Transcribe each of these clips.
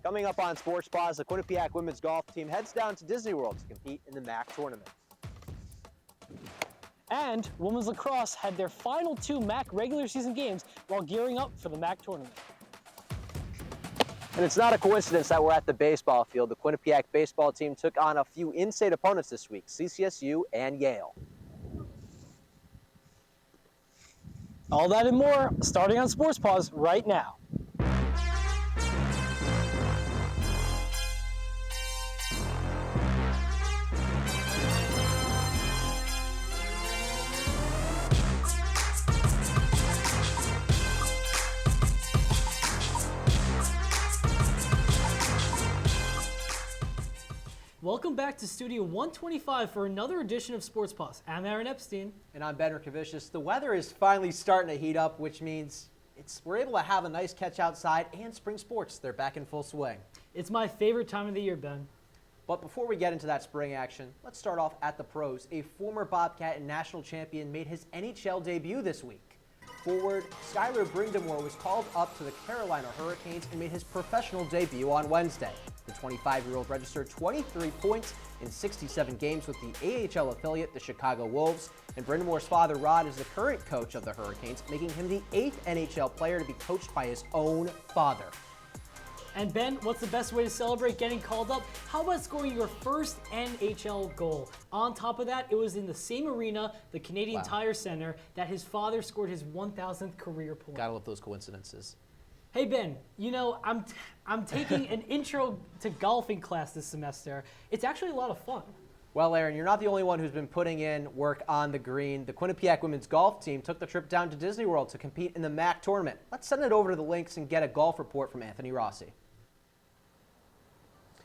Coming up on Sports Paws, the Quinnipiac women's golf team heads down to Disney World to compete in the MAAC tournament. And women's lacrosse had their final 2 MAAC regular season games while gearing up for the MAAC tournament. And it's not a coincidence that we're at the baseball field. The Quinnipiac baseball team took on a few in-state opponents this week, CCSU and Yale. All that and more starting on Sports Paws right now. Welcome back to Studio 125 for another edition of Sports Paws. I'm Aaron Epstein. And I'm Ben Rukavicius. The weather is finally starting to heat up, which means we're able to have a nice catch outside, and spring sports, they're back in full swing. It's my favorite time of the year, Ben. But before we get into that spring action, let's start off at the pros. A former Bobcat and national champion made his NHL debut this week. Forward Skylar Brindamore was called up to the Carolina Hurricanes and made his professional debut on Wednesday. The 25-year-old registered 23 points in 67 games with the AHL affiliate, the Chicago Wolves, and Brindamore's father, Rod, is the current coach of the Hurricanes, making him the 8th NHL player to be coached by his own father. And Ben, what's the best way to celebrate getting called up? How about scoring your first NHL goal? On top of that, it was in the same arena, the Canadian Tire Center, that his father scored his 1,000th career point. Gotta love those coincidences. Hey Ben, you know, I'm taking an intro to golfing class this semester. It's actually a lot of fun. Well, Aaron, you're not the only one who's been putting in work on the green. The Quinnipiac women's golf team took the trip down to Disney World to compete in the MAAC tournament. Let's send it over to the links and get a golf report from Anthony Rossi.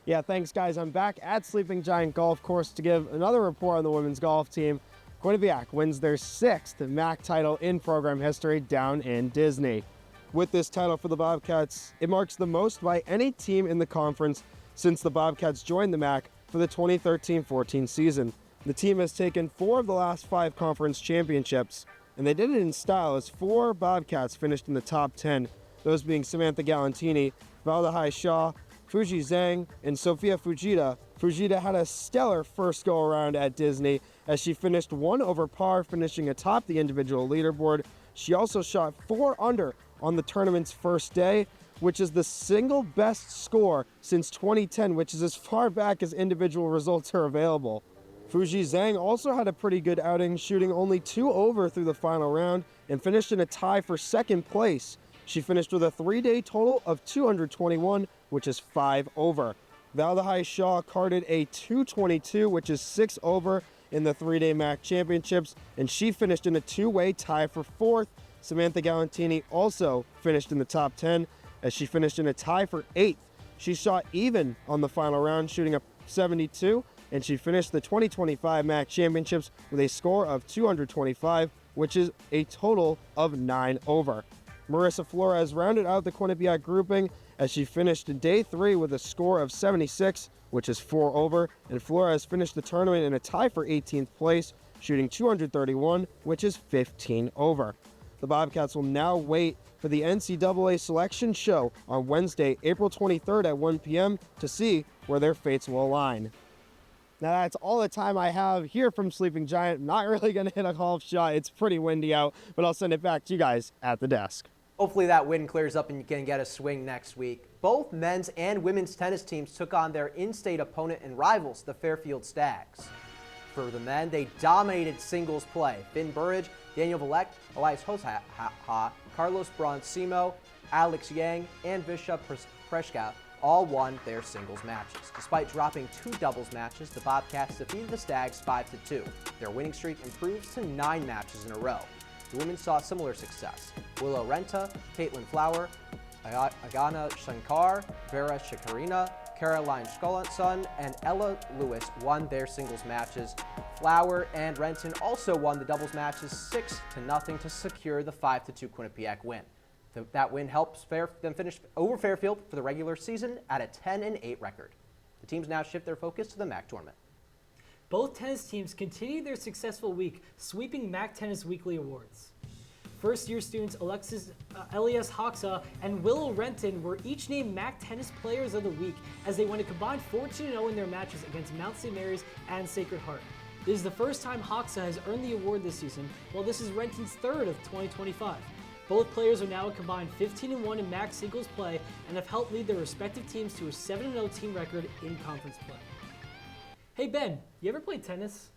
Yeah, thanks, guys. I'm back at Sleeping Giant Golf Course to give another report on the women's golf team. Quinnipiac wins their 6th MAAC title in program history down in Disney. With this title for the Bobcats, it marks the most by any team in the conference since the Bobcats joined the MAAC for the 2013-14 season. The team has taken 4 of the last 5 conference championships, and they did it in style as 4 Bobcats finished in the top 10, those being Samantha Galantini, Valdahai Shaw, Fuji Zhang, and Sophia Fujita. Fujita had a stellar first go-around at Disney as she finished 1 over par, finishing atop the individual leaderboard. She also shot 4 under on the tournament's first day, which is the single best score since 2010, which is as far back as individual results are available. Fuji Zhang also had a pretty good outing, shooting only 2 over through the final round and finished in a tie for second place. She finished with a 3-day total of 221, which is 5 over. Valdahai Shaw carded a 222, which is 6 over in the 3-day MAAC championships, and she finished in a 2-way tie for 4th. Samantha Galantini also finished in the top 10 as she finished in a tie for 8th. She shot even on the final round, shooting a 72, and she finished the 2025 MAAC championships with a score of 225, which is a total of 9 over. Marissa Flores rounded out the Quinnipiac grouping as she finished day 3 with a score of 76, which is 4 over, and Flores finished the tournament in a tie for 18th place, shooting 231, which is 15 over. The Bobcats will now wait for the NCAA selection show on Wednesday, April 23rd at 1 p.m. to see where their fates will align. Now that's all the time I have here from Sleeping Giant. I'm not really going to hit a golf shot. It's pretty windy out, but I'll send it back to you guys at the desk. Hopefully that wind clears up and you can get a swing next week. Both men's and women's tennis teams took on their in-state opponent and rivals, the Fairfield Stags. For the men, they dominated singles play. Finn Burridge, Daniel Valek, Elias Hosa, Carlos Broncimo, Alex Yang, and Visha Preshka all won their singles matches. Despite dropping 2 doubles matches, the Bobcats defeated the Stags 5-2. Their winning streak improves to 9 matches in a row. The women saw similar success. Willow Renta, Caitlin Flower, Agana Shankar, Vera Shakarina, Caroline Skolanson, and Ella Lewis won their singles matches. Flower and Renton also won the doubles matches 6-0 to secure the 5-2 Quinnipiac win. That win helps them finish over Fairfield for the regular season at a 10-8 record. The teams now shift their focus to the MAAC tournament. Both tennis teams continued their successful week, sweeping MAAC Tennis Weekly Awards. First-year students Elias Hoxa and Willow Renton were each named MAAC Tennis Players of the Week as they went a combined 14-0 in their matches against Mount St. Mary's and Sacred Heart. This is the first time Hoxa has earned the award this season, while this is Renton's third of 2025. Both players are now a combined 15-1 in MAAC singles play and have helped lead their respective teams to a 7-0 team record in conference play. Hey Ben, you ever played tennis?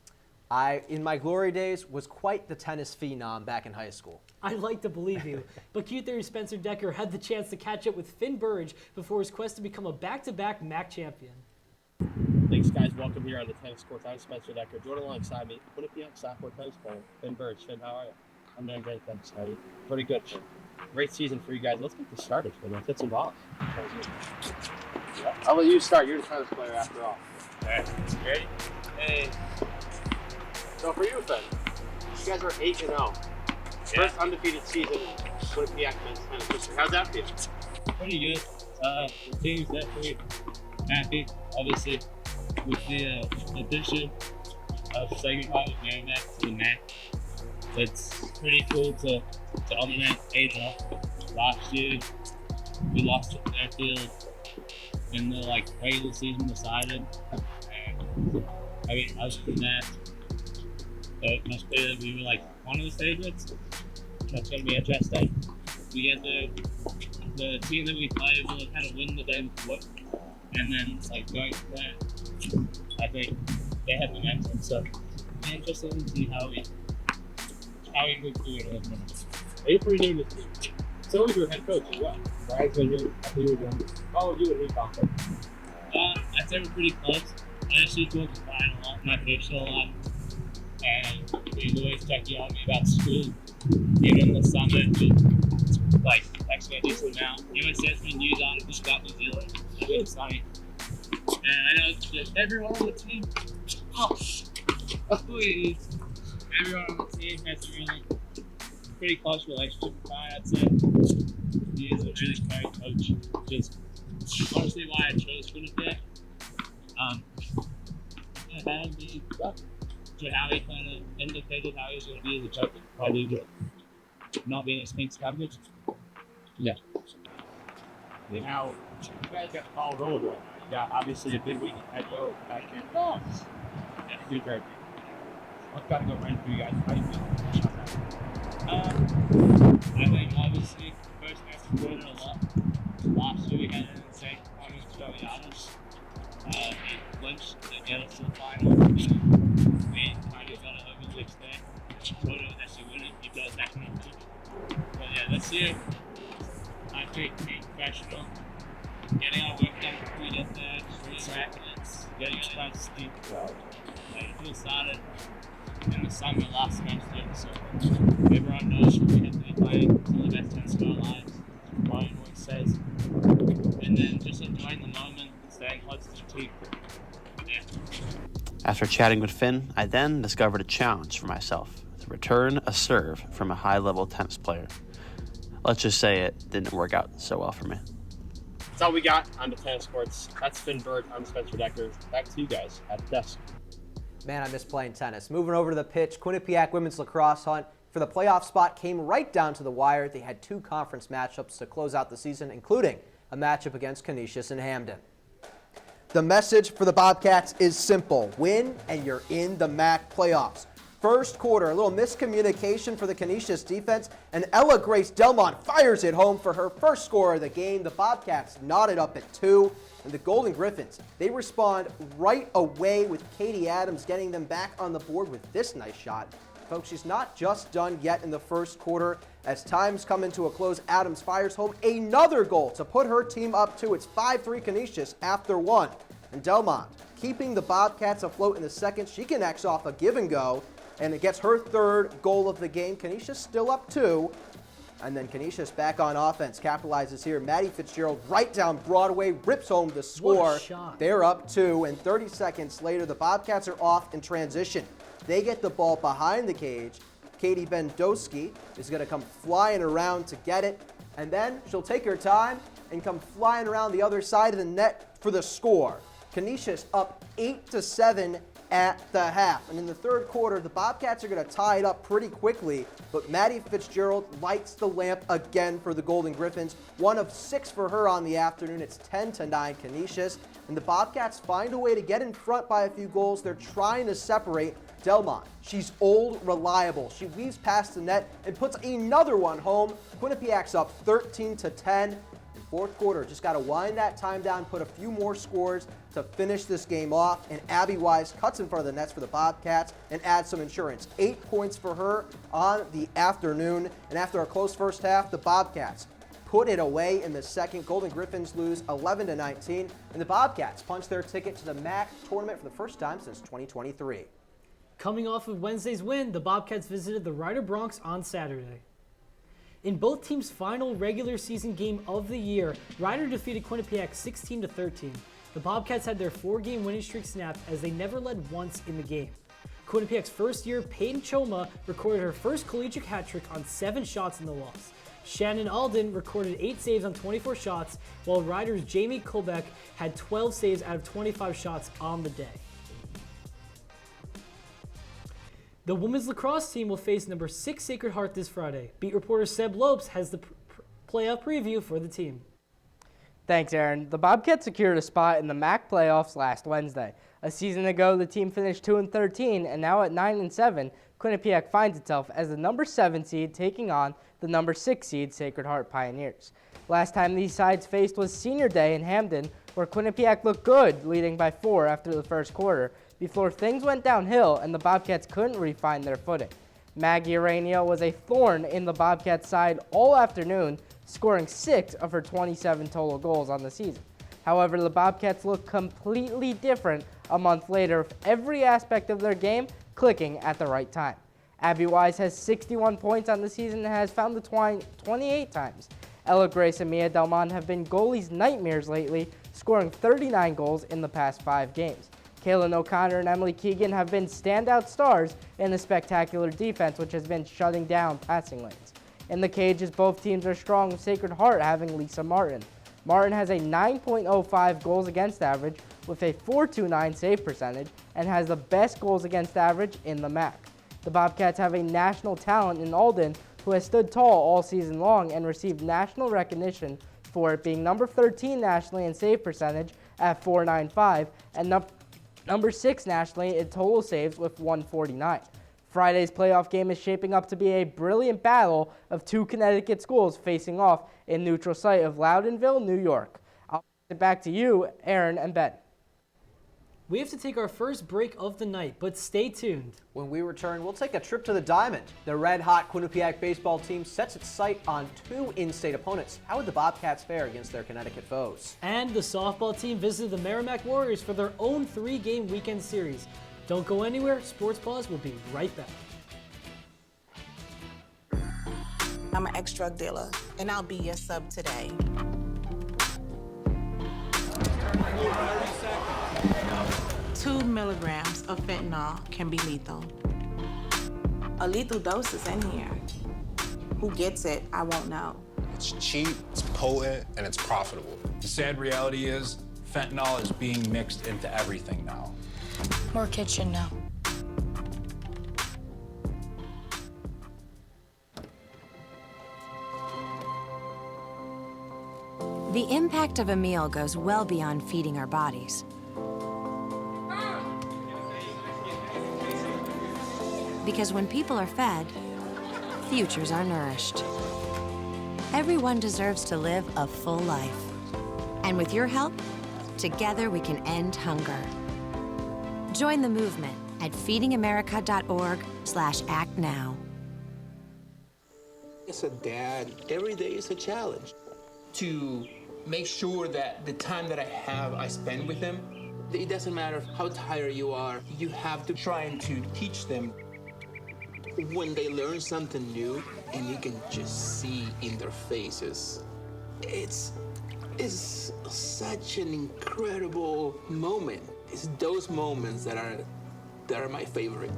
I, in my glory days, was quite the tennis phenom back in high school. I'd like to believe you, but Q-Theory Spencer Decker had the chance to catch up with Finn Burge before his quest to become a back-to-back MAAC champion. Thanks, guys. Welcome here on the tennis court. I'm Spencer Decker. Joined alongside me, Quinnipiac sophomore tennis player, Finn Burge. Finn, how are you? I'm doing great, thanks, Scotty. Pretty good. Great season for you guys. Let's get this started, Finn. Let's hit some balls. I'll let you start. You're the tennis player after all. All right, ready? Hey. So for you, Finn, you guys are 8-0. First undefeated season in Quinnipiac men's tennis history. How's that feel? Pretty good. The team's definitely happy, obviously, with the addition of Sacred Heart and MAAC to the MAAC. It's pretty cool to dominate 8-0. Last year, we lost to Fairfield in the regular season decided. And I mean, other than that, it must be that we were one of the favorites. That's going to be interesting. We get the team that we play will kind of win the day before, and then going from there, I think they have momentum. So it'll be interesting to see how we move forward in a minute. You're pretty new to the team. So was your head coach as well. Brian's been here after you were done. How would you and he talk? I'd say we're pretty close. I actually talk to Brian a lot, my coach a lot, and he's always checking on me about school. Even this summer, text me decent now. He always sends me news articles about New Zealand. It's sunny. And I know that everyone on the team, please. Everyone on the team has a really pretty close relationship with Brian, I'd say. He is a really caring coach, which is honestly why I chose Quinnipiac. To how he kind of indicated how he was going to be as a coach, probably not being at Spinks coverage. Yeah. Now, you guys got called over. You got obviously a big week at go back in. Yeah, you're great. What's got to go right for you guys? How do you feel? I think obviously first match we put in a lot. Last year we had an insane performance with Joey Adams. He clinched to get us to the final. We kind of got it over the next day. Thought it was actually winning. He got us back in the team. But yeah, this year I think being professional, getting our work done before we get there, just really rackets, getting our time to sleep. Everything started in the summer last semester, so everyone knows we have to be playing some of the best tennis of our lives. Brian always says. And then just enjoying the moment, staying close to the team. Yeah. After chatting with Finn, I then discovered a challenge for myself to return a serve from a high-level tennis player. Let's just say it didn't work out so well for me. That's all we got on the tennis courts. That's Finn Bird. I'm Spencer Decker. Back to you guys at the desk. Man, I miss playing tennis. Moving over to the pitch, Quinnipiac women's lacrosse hunt for the playoff spot came right down to the wire. They had 2 conference matchups to close out the season, including a matchup against Canisius and Hamden. The message for the Bobcats is simple. Win and you're in the MAAC playoffs. First quarter, a little miscommunication for the Canisius defense, and Ella Grace Delmont fires it home for her first score of the game. The Bobcats knotted up at 2, and the Golden Griffins, they respond right away with Katie Adams getting them back on the board with this nice shot. Folks, she's not just done yet in the first quarter. As time's come into a close, Adams fires home another goal to put her team up 2. It's 5-3 Canisius after 1. And Delmont, keeping the Bobcats afloat in the second, she connects off a give and go, and it gets her 3rd goal of the game. Canisius still up 2. And then Canisius back on offense, capitalizes here. Maddie Fitzgerald right down Broadway, rips home the score. What a shot. They're up 2, and 30 seconds later, the Bobcats are off in transition. They get the ball behind the cage. Katie Bendowski is going to come flying around to get it, and then she'll take her time and come flying around the other side of the net for the score. Canisius up 8-7 at the half. And in the third quarter, the Bobcats are going to tie it up pretty quickly, but Maddie Fitzgerald lights the lamp again for the Golden Griffins. 1 of 6 for her on the afternoon. It's 10-9 Canisius. And the Bobcats find a way to get in front by a few goals. They're trying to separate Delmont. She's old, reliable. She weaves past the net and puts another one home. Quinnipiac's up 13-10. Fourth quarter, just got to wind that time down, put a few more scores to finish this game off, and Abby Wise cuts in front of the nets for the Bobcats and adds some insurance. 8 points for her on the afternoon, and after a close first half, the Bobcats put it away in the second. Golden Griffins lose 11-19, and the Bobcats punch their ticket to the MAAC tournament for the first time since 2023. Coming off of Wednesday's win, the Bobcats visited the Ryder Bronx on Saturday. In both teams' final regular season game of the year, Ryder defeated Quinnipiac 16-13. The Bobcats had their 4-game winning streak snapped as they never led once in the game. Quinnipiac's first year, Peyton Choma, recorded her first collegiate hat trick on 7 shots in the loss. Shannon Alden recorded 8 saves on 24 shots, while Ryder's Jamie Kolbeck had 12 saves out of 25 shots on the day. The women's lacrosse team will face number 6 Sacred Heart this Friday. Beat reporter Seb Lopes has the playoff preview for the team. Thanks, Aaron. The Bobcats secured a spot in the MAAC playoffs last Wednesday. A season ago, the team finished 2-13, and now at 9-7, Quinnipiac finds itself as the number 7 seed taking on the number 6 seed Sacred Heart Pioneers. Last time these sides faced was Senior Day in Hamden, where Quinnipiac looked good, leading by 4 after the first quarter, before things went downhill and the Bobcats couldn't refine their footing. Maggie Arania was a thorn in the Bobcats' side all afternoon, scoring 6 of her 27 total goals on the season. However, the Bobcats look completely different a month later, with every aspect of their game clicking at the right time. Abby Wise has 61 points on the season and has found the twine 28 times. Ella Grace and Mia Delmont have been goalies' nightmares lately, scoring 39 goals in the past 5 games. Kaylin O'Connor and Emily Keegan have been standout stars in the spectacular defense, which has been shutting down passing lanes. In the cages, both teams are strong, with Sacred Heart having Lisa Martin. Martin has a 9.05 goals against average with a .429 save percentage and has the best goals against average in the MAAC. The Bobcats have a national talent in Alden who has stood tall all season long and received national recognition for it, being number 13 nationally in save percentage at .495 and number 6 nationally in total saves with 149. Friday's playoff game is shaping up to be a brilliant battle of 2 Connecticut schools facing off in neutral site of Loudonville, New York. I'll pass it back to you, Aaron and Ben. We have to take our first break of the night, but stay tuned. When we return, we'll take a trip to the Diamond. The red-hot Quinnipiac baseball team sets its sight on 2 in-state opponents. How would the Bobcats fare against their Connecticut foes? And the softball team visited the Merrimack Warriors for their own 3-game weekend series. Don't go anywhere. Sports Paws will be right back. I'm an ex-drug dealer, and I'll be your sub today. 2 milligrams of fentanyl can be lethal. A lethal dose is in here. Who gets it, I won't know. It's cheap, it's potent, and it's profitable. The sad reality is fentanyl is being mixed into everything now. More kitchen now. The impact of a meal goes well beyond feeding our bodies. Because when people are fed, futures are nourished. Everyone deserves to live a full life. And with your help, together we can end hunger. Join the movement at feedingamerica.org/act now. As a dad, every day is a challenge. To make sure that the time that I have, I spend with them. It doesn't matter how tired you are, you have to try to teach them. When they learn something new, and you can just see in their faces, it's such an incredible moment. It's those moments that are my favorite.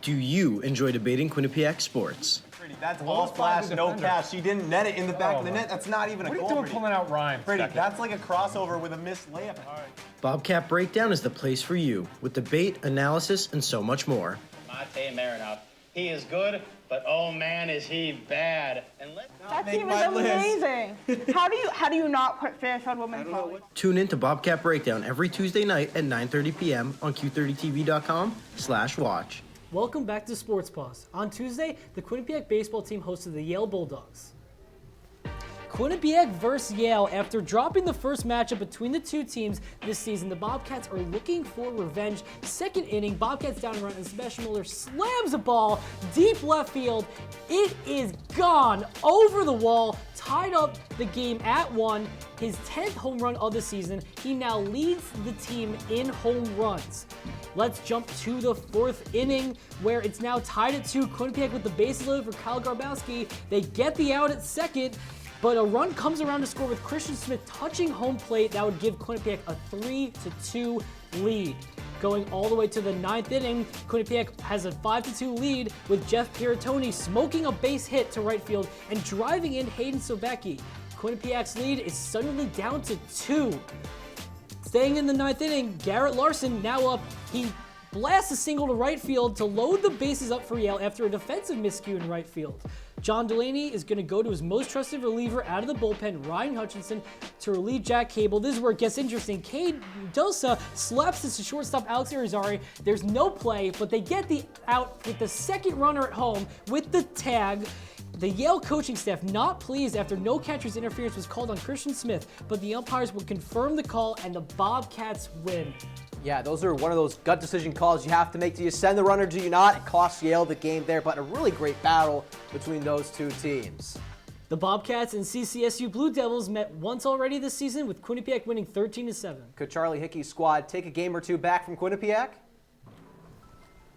Do you enjoy debating Quinnipiac sports? That's all flash, no catch. She didn't net it in the back of the net. That's not even a goal. What are you doing pulling out Ryan? Brady, that's like a crossover with a missed layup. Bobcat Breakdown is the place for you, with debate, analysis, and so much more. Mate Marinov. He is good, but oh man, is he bad. And that team is amazing. How do you not put Fairfield women's volley? Tune in to Bobcat Breakdown every Tuesday night at 9:30 p.m. on Q30TV.com/watch. Welcome back to Sports Paws. On Tuesday, the Quinnipiac baseball team hosted the Yale Bulldogs. Quinnipiac versus Yale. After dropping the first matchup between the two teams this season, the Bobcats are looking for revenge. Second inning, Bobcats down a run, and Sebastian Muller slams a ball deep left field. It is gone over the wall, tied up the game at 1. His 10th home run of the season. He now leads the team in home runs. Let's jump to the 4th inning, where it's now tied at 2. Quinnipiac with the bases loaded for Kyle Garbowski. They get the out at second, but a run comes around to score with Christian Smith touching home plate. That would give Quinnipiac a 3-2 lead. Going all the way to the 9th inning, Quinnipiac has a 5-2 lead with Jeff Piratoni smoking a base hit to right field and driving in Hayden Sobecki. Quinnipiac's lead is suddenly down to 2. Staying in the 9th inning, Garrett Larson now up. He blasts a single to right field to load the bases up for Yale after a defensive miscue in right field. John Delaney is going to go to his most trusted reliever out of the bullpen, Ryan Hutchinson, to relieve Jack Cable. This is where it gets interesting. Cade Dosa slaps this to shortstop Alex Irizarry. There's no play, but they get the out with the second runner at home with the tag. The Yale coaching staff not pleased after no catcher's interference was called on Christian Smith, but the umpires will confirm the call and the Bobcats win. Yeah, those are one of those gut decision calls you have to make. Do you send the runner, do you not? It costs Yale the game there, but a really great battle between those two teams. The Bobcats and CCSU Blue Devils met once already this season, with Quinnipiac winning 13-7. Could Charlie Hickey's squad take a game or two back from Quinnipiac?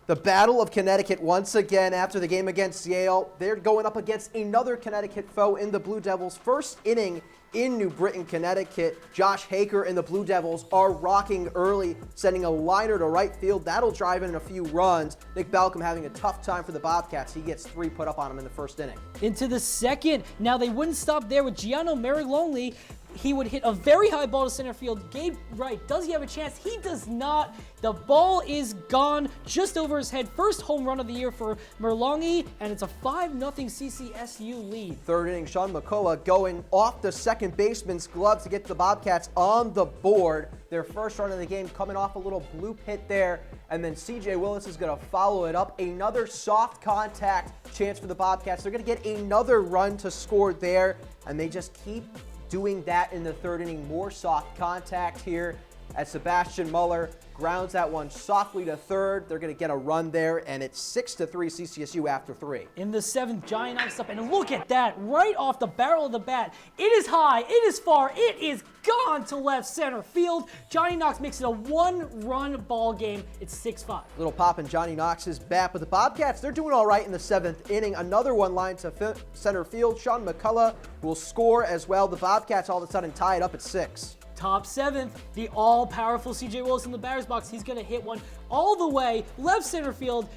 The Battle of Connecticut once again after the game against Yale. They're going up against another Connecticut foe in the Blue Devils. First inning in New Britain, Connecticut. Josh Haker and the Blue Devils are rocking early, sending a liner to right field. That'll drive in a few runs. Nick Balcom having a tough time for the Bobcats. He gets 3 put up on him in the first inning. Into the second. Now they wouldn't stop there with Gianno Marilonli. He would hit a very high ball to center field. Gabe Wright, does he have a chance? He does not. The ball is gone just over his head. First home run of the year for Merlongi, and it's a 5-0 CCSU lead. Third inning, Sean McCullough going off the second baseman's glove to get the Bobcats on the board. Their first run of the game coming off a little bloop hit there, and then CJ Willis is going to follow it up. Another soft contact chance for the Bobcats. They're going to get another run to score there, and they just keep doing that in the third inning. More soft contact here as Sebastian Muller grounds that one softly to third. They're going to get a run there, and it's 6-3 CCSU after 3. In the 7th, Johnny knocks up, and look at that, right off the barrel of the bat. It is high, it is far, it is gone to left center field. Johnny Knox makes it a 1-run ball game. It's 6-5. Little pop in Johnny Knox's bat, but the Bobcats, they're doing all right in the 7th inning. Another one line to center field. Sean McCullough will score as well. The Bobcats all of a sudden tie it up at 6. Top 7th, the all-powerful CJ Willis in the batter's box. He's going to hit one all the way left center field.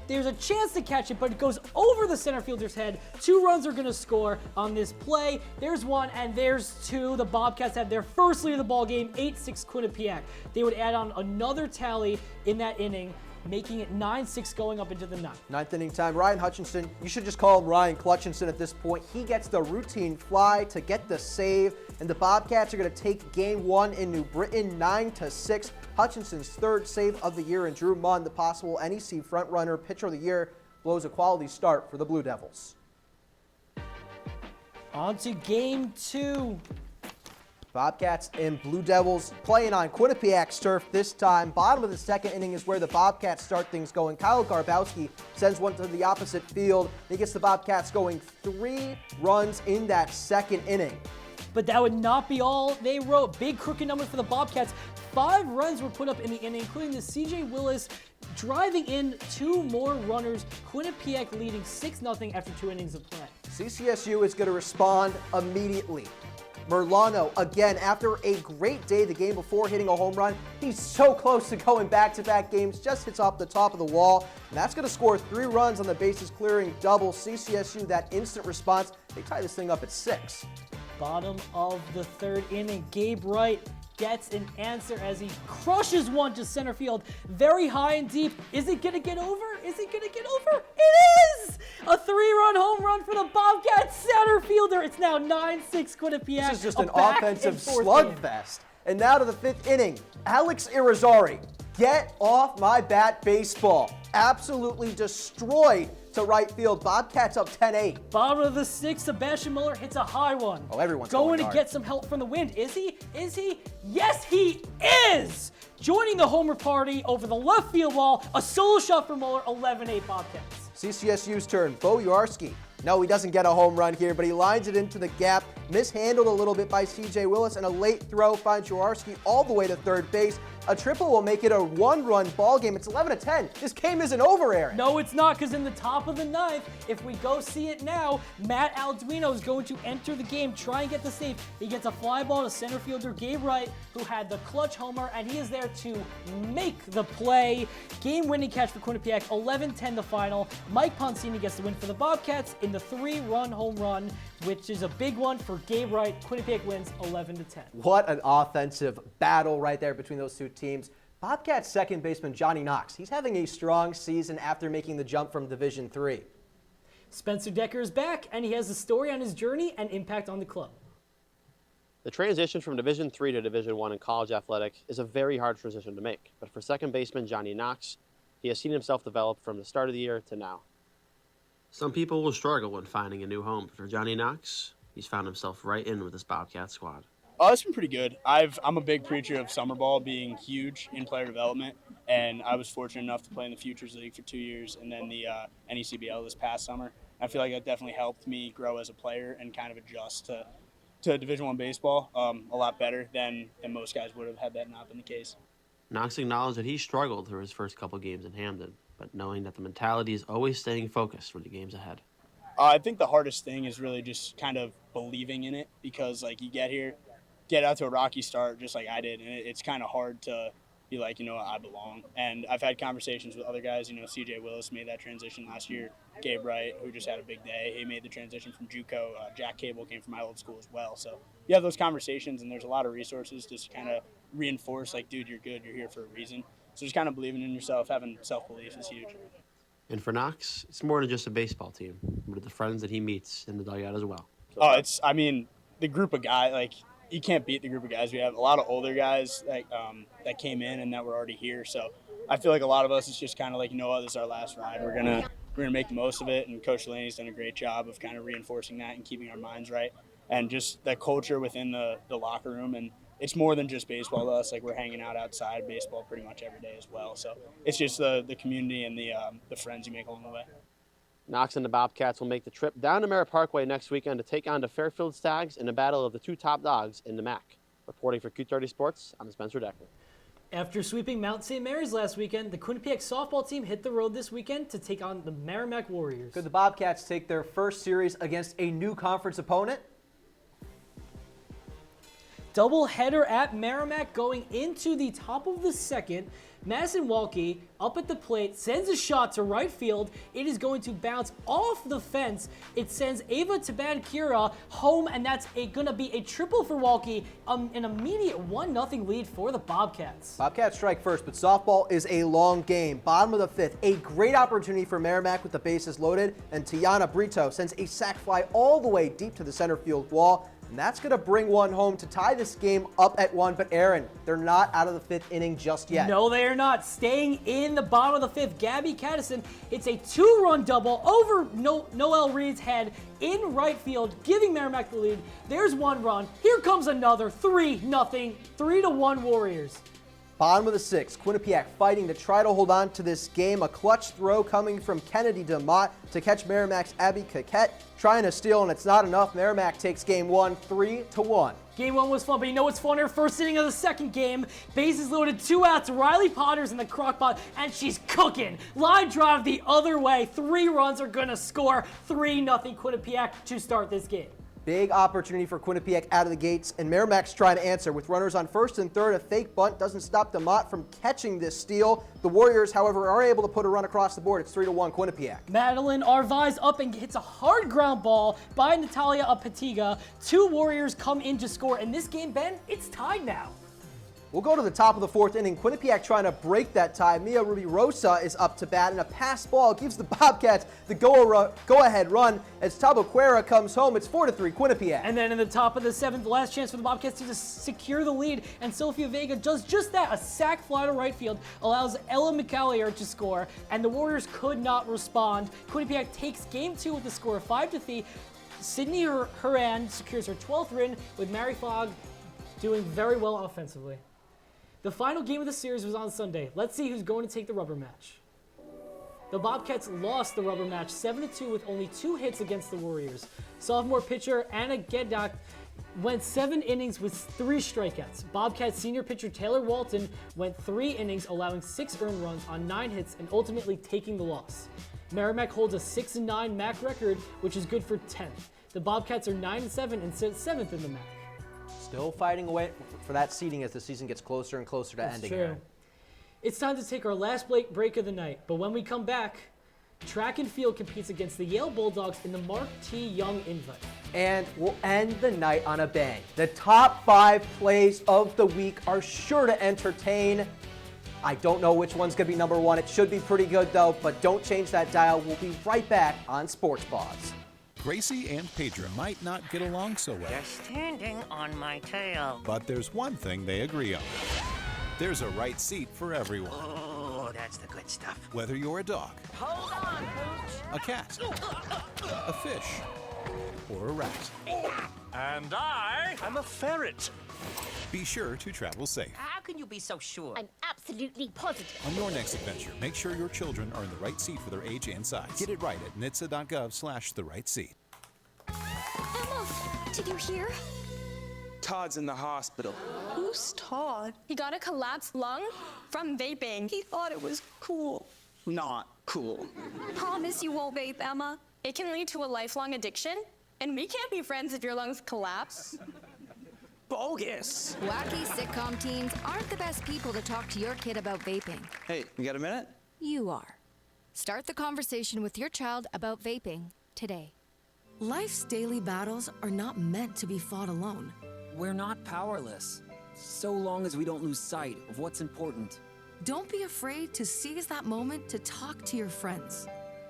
There's a chance to catch it, but it goes over the center fielder's head. 2 runs are going to score on this play. There's 1 and there's 2. The Bobcats have their first lead of the ball game, 8-6 Quinnipiac. They would add on another tally in that inning, making it 9-6 going up into the 9th. 9th inning time. Ryan Hutchinson, you should just call him Ryan Clutchinson at this point. He gets the routine fly to get the save, and the Bobcats are going to take game 1 in New Britain 9-6. Hutchinson's 3rd save of the year, and Drew Munn, the possible NEC frontrunner pitcher of the year, blows a quality start for the Blue Devils. On to game 2. Bobcats and Blue Devils playing on Quinnipiac's turf this time. Bottom of the 2nd inning is where the Bobcats start things going. Kyle Garbowski sends one to the opposite field. He gets the Bobcats going 3 runs in that 2nd inning. But that would not be all they wrote. Big crooked number for the Bobcats. 5 runs were put up in the inning, including the CJ Willis driving in 2 more runners. Quinnipiac leading 6-0 after 2 innings of play. CCSU is going to respond immediately. Merlano, again, after a great day the game before hitting a home run, he's so close to going back-to-back games, just hits off the top of the wall, and that's going to score 3 runs on the bases clearing double. CCSU, that instant response, they tie this thing up at 6. Bottom of the 3rd inning, Gabe Wright gets an answer as he crushes one to center field, very high and deep. Is it going to get over? Is it going to get over? It is! A 3-run home run for the Bobcats center fielder. It's now 9-6 Quinnipiac. This is just an offensive slugfest. And now to the 5th inning. Alex Irizarry, get off my bat baseball. Absolutely destroyed to right field. Bobcats up 10-8. Bottom of the 6th, Sebastian Muller hits a high one. Oh, everyone's going to hard. get some help from the wind. Is he? Is he? Yes, he is! Joining the homer party over the left field wall, a solo shot for Muller, 11-8 Bobcats. CCSU's turn, Bo Yarsky. No, he doesn't get a home run here, but he lines it into the gap, mishandled a little bit by CJ Willis, and a late throw finds Yarsky all the way to third base. A triple will make it a 1-run ball game. It's 11-10. This game isn't over, Aaron. No, it's not, because in the top of the 9th, if we go see it now, Matt Alduino is going to enter the game, try and get the save. He gets a fly ball to center fielder Gabe Wright, who had the clutch homer, and he is there to make the play. Game-winning catch for Quinnipiac, 11-10 the final. Mike Poncini gets the win for the Bobcats in the 3-run home run, which is a big one for Gabe Wright. Quinnipiac wins 11-10. What an offensive battle right there between those two teams. Bobcats second baseman Johnny Knox. He's having a strong season after making the jump from Division III. Spencer Decker is back, and he has a story on his journey and impact on the club. The transition from Division III to Division I in college athletic is a very hard transition to make, but for second baseman Johnny Knox, he has seen himself develop from the start of the year to now. Some people will struggle when finding a new home, but for Johnny Knox, he's found himself right in with this Bobcat squad. Oh, it's been pretty good. I'm a big preacher of summer ball being huge in player development, and I was fortunate enough to play in the Futures League for 2 years and then the NECBL this past summer. I feel like that definitely helped me grow as a player and kind of adjust to Division I baseball a lot better than most guys would have had that not been the case. Knox acknowledged that he struggled through his first couple games in Hamden, but knowing that the mentality is always staying focused for the games ahead. I think the hardest thing is really just kind of believing in it, because like you get out to a rocky start just like I did, and it's kind of hard to be like, I belong. And I've had conversations with other guys. CJ Willis made that transition last year. Gabe Wright, who just had a big day, he made the transition from JUCO. Jack Cable came from my old school as well. So you have those conversations, and there's a lot of resources just to kind of reinforce, like, dude, you're good, you're here for a reason. So just kind of believing in yourself, having self-belief is huge. And for Knox, it's more than just a baseball team, but the friends that he meets in the dugout as well. The group of guys, like, you can't beat the group of guys. We have a lot of older guys that came in and that were already here. So I feel like a lot of us, it's just kind of like, this is our last ride. We're gonna make the most of it. And Coach Delaney's done a great job of kind of reinforcing that and keeping our minds right. And just that culture within the locker room. And it's more than just baseball to us. Like, we're hanging out outside baseball pretty much every day as well. So it's just the community and the friends you make along the way. Knox and the Bobcats will make the trip down to Merritt Parkway next weekend to take on the Fairfield Stags in a battle of the 2 top dogs in the MAAC. Reporting for Q30 Sports, I'm Spencer Decker. After sweeping Mount St. Mary's last weekend, the Quinnipiac softball team hit the road this weekend to take on the Merrimack Warriors. Could the Bobcats take their first series against a new conference opponent? Doubleheader at Merrimack going into the top of the 2nd. Madison Walke up at the plate, sends a shot to right field. It is going to bounce off the fence. It sends Ava Tabankira home, and that's going to be a triple for Walke. An immediate 1-0 lead for the Bobcats. Bobcats strike first, but softball is a long game. Bottom of the 5th, a great opportunity for Merrimack with the bases loaded, and Tiana Brito sends a sac fly all the way deep to the center field wall. And that's going to bring one home to tie this game up at 1. But Aaron, they're not out of the 5th inning just yet. No, they are not. Staying in the bottom of the 5th, Gabby Caddison hits a 2-run double over Noelle Reed's head in right field, giving Merrimack the lead. There's 1 run. Here comes another 3-0, 3-1 Warriors. Bottom of the 6th, Quinnipiac fighting to try to hold on to this game. A clutch throw coming from Kennedy DeMott to catch Merrimack's Abby Coquette. Trying to steal, and it's not enough. Merrimack takes game 1, 3-1. Game 1 was fun, but you know what's funner? First inning of the 2nd game, bases loaded, 2 outs. Riley Potter's in the crock pot, and she's cooking. Line drive the other way. 3 runs are going to score. 3-0 Quinnipiac to start this game. Big opportunity for Quinnipiac out of the gates, and MAAC's trying to answer. With runners on first and third, a fake bunt doesn't stop DeMott from catching this steal. The Warriors, however, are able to put a run across the board. It's 3-1 Quinnipiac. Madeline Arvai's up and hits a hard ground ball by Natalia Apatiga. 2 Warriors come in to score, and this game, Ben, it's tied now. We'll go to the top of the 4th inning. Quinnipiac trying to break that tie. Mia Rubirosa is up to bat, and a pass ball gives the Bobcats the go-ahead run as Tabaquera comes home. It's 4-3 Quinnipiac. And then in the top of the 7th, the last chance for the Bobcats to secure the lead, and Sofia Vega does just that. A sac fly to right field allows Ella McAllier to score, and the Warriors could not respond. Quinnipiac takes Game 2 with the score of 5-3. Sydney Horan secures her 12th win, with Mary Fogg doing very well offensively. The final game of the series was on Sunday. Let's see who's going to take the rubber match. The Bobcats lost the rubber match 7-2 with only 2 hits against the Warriors. Sophomore pitcher Anna Gedak went 7 innings with 3 strikeouts. Bobcats senior pitcher Taylor Walton went 3 innings, allowing 6 earned runs on 9 hits and ultimately taking the loss. Merrimack holds a 6-9 MAAC record, which is good for 10th. The Bobcats are 9-7 and sit 7th in the MAAC. Still fighting away for that seeding as the season gets closer and closer to ending. True. It's time to take our last break of the night, but when we come back, track and field competes against the Yale Bulldogs in the Mark T. Young Invite. And we'll end the night on a bang. The top 5 plays of the week are sure to entertain. I don't know which one's going to be number 1. It should be pretty good, though, but don't change that dial. We'll be right back on Sports Paws. Gracie and Pedro might not get along so well. You're standing on my tail. But there's one thing they agree on. There's a right seat for everyone. Oh, that's the good stuff. Whether you're a dog, Hold on, Pooch. a cat, a fish, or a rat. And I'm a ferret. Be sure to travel safe. How can you be so sure? I'm absolutely positive. On your next adventure, make sure your children are in the right seat for their age and size. Get it right at nhtsa.gov/the-right-seat. Emma, did you hear? Todd's in the hospital. Who's Todd? He got a collapsed lung from vaping. He thought it was cool. Not cool. Promise you won't vape, Emma. It can lead to a lifelong addiction, and we can't be friends if your lungs collapse. Bogus. Wacky sitcom teens aren't the best people to talk to your kid about vaping. Hey, you got a minute? You are. Start the conversation with your child about vaping today. Life's daily battles are not meant to be fought alone. We're not powerless, so long as we don't lose sight of what's important. Don't be afraid to seize that moment to talk to your friends.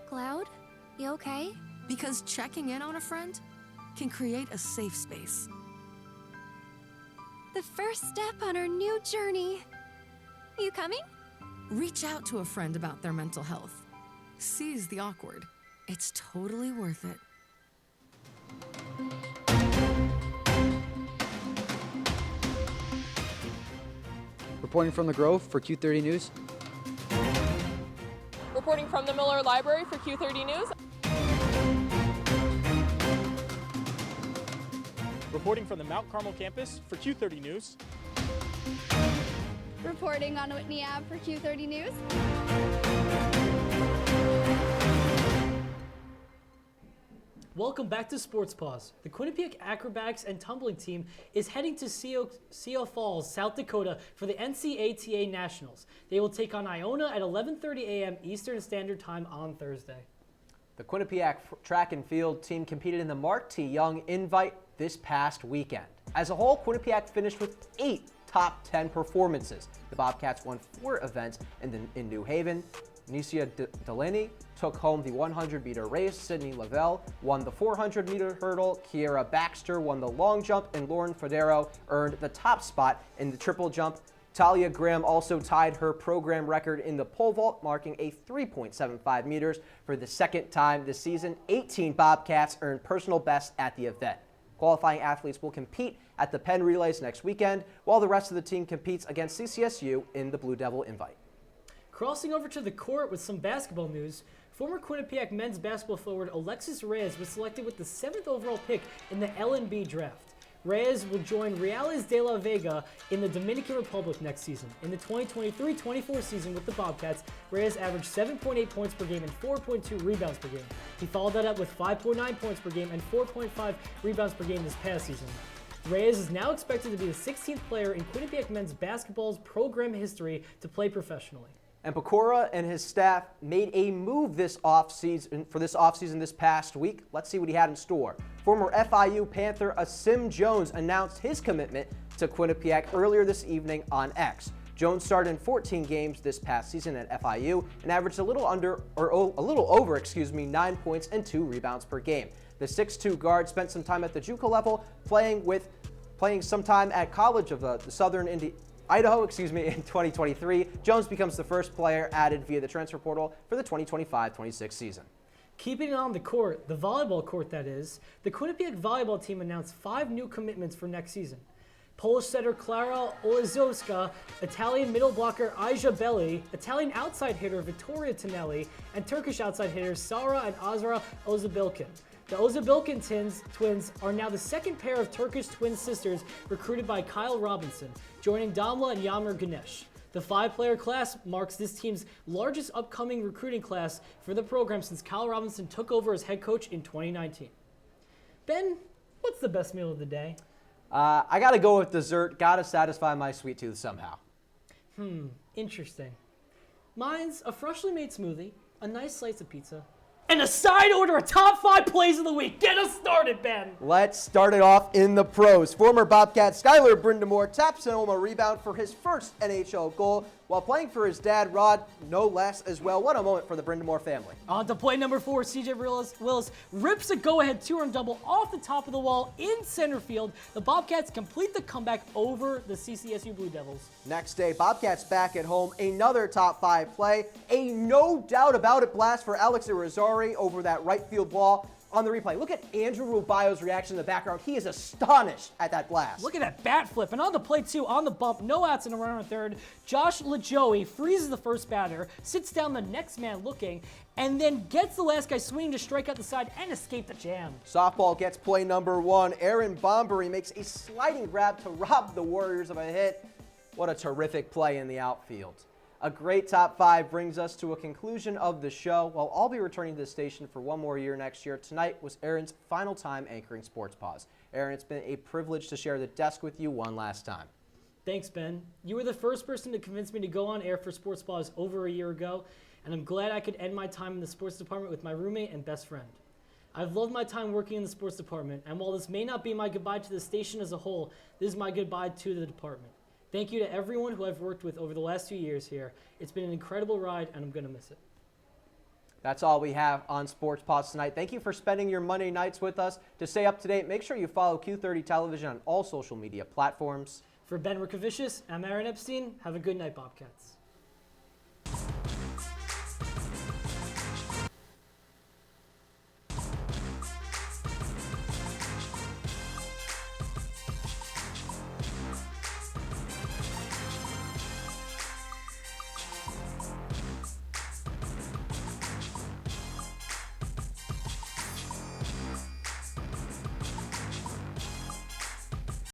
Cloud, you okay? Because checking in on a friend can create a safe space. The first step on our new journey. You coming? Reach out to a friend about their mental health. Seize the awkward. It's totally worth it. Reporting from the Grove for Q30 News. Reporting from the Miller Library for Q30 News. Reporting from the Mount Carmel campus for Q30 News. Reporting on Whitney Ave for Q30 News. Welcome back to Sports Paws. The Quinnipiac Acrobatics and Tumbling team is heading to Sioux Falls, South Dakota for the NCATA Nationals. They will take on Iona at 11:30 a.m. Eastern Standard Time on Thursday. The Quinnipiac track and field team competed in the Mark T. Young Invite this past weekend. As a whole, Quinnipiac finished with 8 top 10 performances. The Bobcats won 4 events in New Haven. Nicia Delaney took home the 100-meter race. Sydney Lavelle won the 400-meter hurdle. Kiera Baxter won the long jump, and Lauren Fodero earned the top spot in the triple jump. Talia Graham also tied her program record in the pole vault, marking a 3.75 meters for the second time this season. 18 Bobcats earned personal best at the event. Qualifying athletes will compete at the Penn Relays next weekend, while the rest of the team competes against CCSU in the Blue Devil Invite. Crossing over to the court with some basketball news, former Quinnipiac men's basketball forward Alexis Reyes was selected with the 7th overall pick in the LNB draft. Reyes will join Reales de la Vega in the Dominican Republic next season. In the 2023-24 season with the Bobcats, Reyes averaged 7.8 points per game and 4.2 rebounds per game. He followed that up with 5.9 points per game and 4.5 rebounds per game this past season. Reyes is now expected to be the 16th player in Quinnipiac men's basketball's program history to play professionally. And Pecora and his staff made a move this offseason this past week. Let's see what he had in store. Former FIU Panther Asim Jones announced his commitment to Quinnipiac earlier this evening on X. Jones started in 14 games this past season at FIU and averaged a little over 9 points and 2 rebounds per game. The 6'2" guard spent some time at the JUCO level, playing some time at College of the Southern Idaho, in 2023. Jones becomes the first player added via the transfer portal for the 2025-26 season. Keeping it on the court, the volleyball court that is, the Quinnipiac volleyball team announced 5 new commitments for next season. Polish setter Klara Olizowska, Italian middle blocker Aja Belli, Italian outside hitter Vittoria Tonelli, and Turkish outside hitters Sara and Azra Ozabilkin. The Ozabilkin twins are now the second pair of Turkish twin sisters recruited by Kyle Robinson, joining Damla and Yamir Ganesh. The 5-player class marks this team's largest upcoming recruiting class for the program since Kyle Robinson took over as head coach in 2019. Ben, what's the best meal of the day? I gotta go with dessert. Gotta satisfy my sweet tooth somehow. Interesting. Mine's a freshly made smoothie, a nice slice of pizza, and a side order of top 5 plays of the week. Get us started, Ben. Let's start it off in the pros. Former Bobcat Skylar Brindamore taps home a rebound for his first NHL goal while playing for his dad, Rod, no less as well. What a moment for the Brindamore family. On to play number 4, CJ Willis rips a go-ahead 2-run double off the top of the wall in center field. The Bobcats complete the comeback over the CCSU Blue Devils. Next day, Bobcats back at home, another top 5 play. A no doubt about it blast for Alex Irizarry over that right field ball. On the replay, look at Andrew Rubio's reaction in the background. He is astonished at that blast. Look at that bat flip. And on the play, too, on the bump, no outs and a runner on third. Josh LaJoie freezes the first batter, sits down the next man looking, and then gets the last guy swinging to strike out the side and escape the jam. Softball gets play number 1. Aaron Bombery makes a sliding grab to rob the Warriors of a hit. What a terrific play in the outfield. A great top 5 brings us to a conclusion of the show. While I'll be returning to the station for one more year next year, tonight was Aaron's final time anchoring Sports Paws. Aaron, it's been a privilege to share the desk with you one last time. Thanks, Ben. You were the first person to convince me to go on air for Sports Paws over a year ago, and I'm glad I could end my time in the sports department with my roommate and best friend. I've loved my time working in the sports department, and while this may not be my goodbye to the station as a whole, this is my goodbye to the department. Thank you to everyone who I've worked with over the last 2 years here. It's been an incredible ride, and I'm going to miss it. That's all we have on Sports Paws tonight. Thank you for spending your Monday nights with us. To stay up to date, make sure you follow Q30 Television on all social media platforms. For Ben Rickovicius, I'm Aaron Epstein. Have a good night, Bobcats.